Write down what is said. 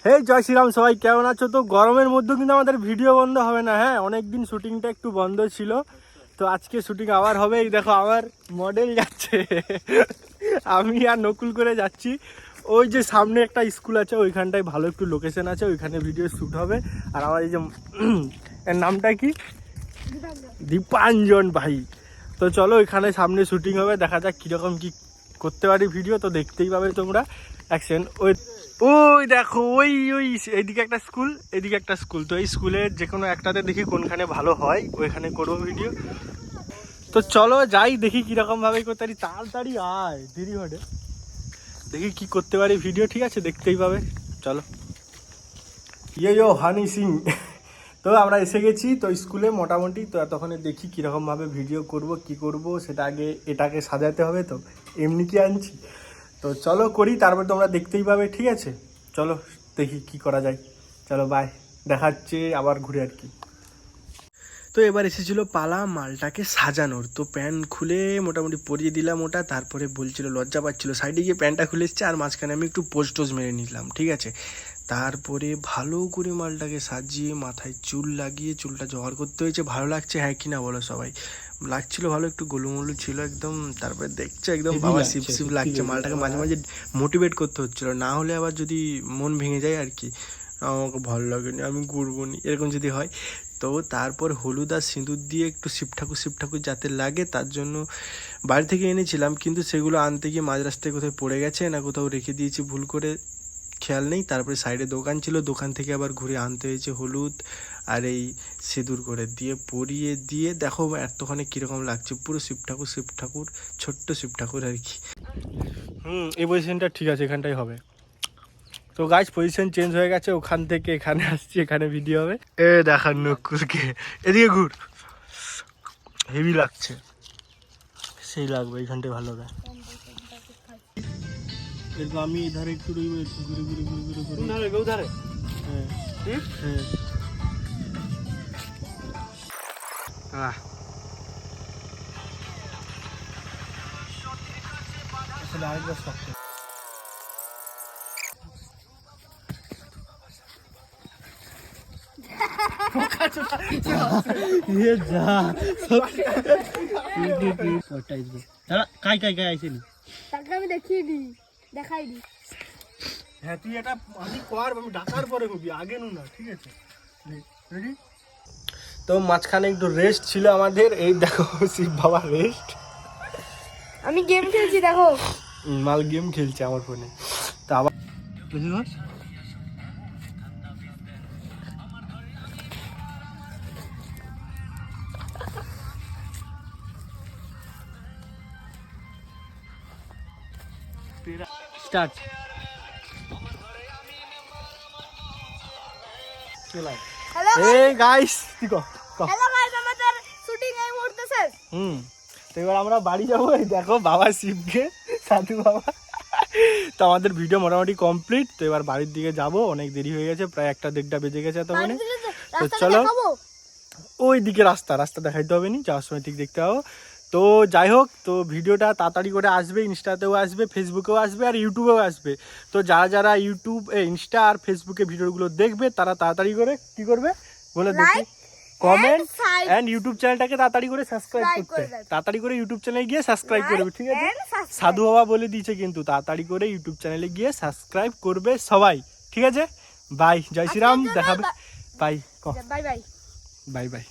হে জয় শ্রীরাম, সবাই কেমন আছো? তো গরমের মধ্যে কিন্তু আমাদের ভিডিও বন্ধ হবে না। হ্যাঁ, অনেকদিন শুটিংটা একটু বন্ধ ছিল, তো আজকে শুটিং আবার হবে। এই দেখো আমার মডেল যাচ্ছে, আমি আর নকুল করে যাচ্ছি। ওই যে সামনে একটা স্কুল আছে, ওইখানটায় ভালো একটু লোকেশন আছে, ওইখানে ভিডিও শ্যুট হবে। আর আমার এই যে এর নামটা কি, দীপাঞ্জন ভাই। তো চলো ওইখানে সামনে শুটিং হবে, দেখা যাক কীরকম কি করতে পারি ভিডিও, তো দেখতেই পাবে তোমরা। অ্যাকশন। ওই দেখো, ওই ওই এইদিকে একটা স্কুল, এদিকে একটা স্কুল। তো এই স্কুলের যে কোনো একটাতে দেখি কোনখানে ভালো হয়, ওইখানে করবো ভিডিও। তো চলো যাই, দেখি কীরকমভাবে করতে পারি। তাড়াতাড়ি আয়, দেরি হবে, দেখি কি করতে পারি ভিডিও। ঠিক আছে, দেখতেই পাবে, চলো। ইয়ো হানি সিং। তো আমরা এসে গেছি তো স্কুলে মোটামুটি। তো এতক্ষণে দেখি কীরকমভাবে ভিডিও করব, কি করব সেটা আগে এটাকে সাজাতে হবে। তো এমনি কি আনছি, তো চলো করি, তারপর তোমরা দেখতেই পাবে। ঠিক আছে, চলো দেখি কি করা যায়। চলো বাই, দেখাচ্ছে আবার ঘুরে আর কি। তো এবার এসেছিলো পালা মালটাকে সাজানোর। তো প্যান্ট খুলে মোটামুটি পরিয়ে দিলাম ওটা, তারপরে বলছিল লজ্জা পাচ্ছিলো, সাইডে গিয়ে প্যান্টটা খুলে এসছে, আর মাঝখানে আমি একটু পোজ টোজ মেরে নিলাম। ঠিক আছে, তারপরে ভালো করে মালটাকে সাজিয়ে মাথায় চুল লাগিয়ে চুলটা জোগাড় করতে হয়েছে। ভালো লাগছে হ্যাঁ কি না বলো সবাই? লাগছিল ভালো, একটু গোলুমলু ছিল একদম। তারপরে দেখছে একদম বাবা শিব শিব লাগছে। মালটাকে মাঝে মাঝে মোটিভেট করতে হচ্ছিল, না হলে আবার যদি মন ভেঙে যায় আর কি, আমাকে ভালো লাগেনি, আমি করবো নি, এরকম যদি হয়। তো তারপর হলুদ আর সিঁদুর দিয়ে একটু শিব ঠাকুর যাতে লাগে তার জন্য বাড়ি থেকে এনেছিলাম, কিন্তু সেগুলো আনতে গিয়ে মাঝ রাস্তায় কোথাও পড়ে গেছে, না কোথাও রেখে দিয়েছি ভুল করে, খেয়াল নেই। তারপরে সাইডে দোকান ছিল, দোকান থেকে আবার ঘুরে আনতে হয়েছে হলুদ আর এই সিঁদুর করে দিয়ে পরিয়ে দিয়ে। দেখো এতক্ষণে কীরকম লাগছে, পুরো শিব ঠাকুর, ছোট্ট শিব ঠাকুর আর কি। এই পজিশনটা ঠিক আছে, এখানটাই হবে। তো গাইস পজিশন চেঞ্জ হয়ে গেছে, ওখান থেকে এখানে আসছি, এখানে ভিডিও হবে। এ দেখার নকুলকে, এদিকে ঘুর, হেভি লাগছে, সেই লাগবে, এইখানটায় ভালো হবে। এরকম আমি এধারে একটু রইব, একটু ঘুরে ঘুরে ঘুরে ঘুরে ঘুরে না রইব ওধারে। হ্যাঁ হ্যাঁ আসলে আরেকবার শক্ত। ये जा কাই কাই কাই আইছিলি, তাকে আমি দেখাইনি। হ্যাঁ তুই এটা আমি কর, আমি ডাকার পরে কবি, আগে নু না। ঠিক আছে রেডি। তো মাঝখানে একটু রেস্ট ছিল আমাদের, এই দেখো শিব বাবা রেস্ট। আমি গেম খেলছি, দেখো মাল গেম খেলছে আমার ফোনে। তা আবার স্টার্ট। এই গাইস কি কো, হ্যালো গাইস, আমাদের শুটিং এই মুহূর্তে শেষ। তো এবার আমরা বাড়ি যাবো। এই দেখো বাবা শিবকে, সাধু বাবা। তো আমাদের ভিডিও মোটামুটি কমপ্লিট। তো এবার বাড়ির দিকে যাব, অনেক দেরি হয়ে গেছে, প্রায় 1-1:30 বেজে গেছে তখন। তো চলো ওই দিকে রাস্তা দেখাইতে হবে নি, যাওয়ার সময় ঠিক দেখতে পাবো। তো যাই হোক, তো ভিডিওটা তাড়াতাড়ি করে আসবে, ইনস্টাতেও আসবে, ফেসবুকেও আসবে, আর ইউটিউবেও আসবে। তো যারা ইউটিউব ইনস্টা আর ফেসবুকে ভিডিওগুলো দেখবে, তারা তাড়াতাড়ি করে কি করবে বলে দেখি, কমেন্ট এন্ড ইউটিউব চ্যানেলটাকে তাড়াতাড়ি করে সাবস্ক্রাইব করতে, তাড়াতাড়ি করে ইউটিউব চ্যানেলে গিয়ে সাবস্ক্রাইব করবে। ঠিক আছে, সাধু বাবা বলে দিয়েছে কিন্তু, তাড়াতাড়ি করে ইউটিউব চ্যানেলে গিয়ে সাবস্ক্রাইব করবে সবাই। ঠিক আছে, বাই, জয় শ্রীরাম, দেখাবে, বাই বাই বাই।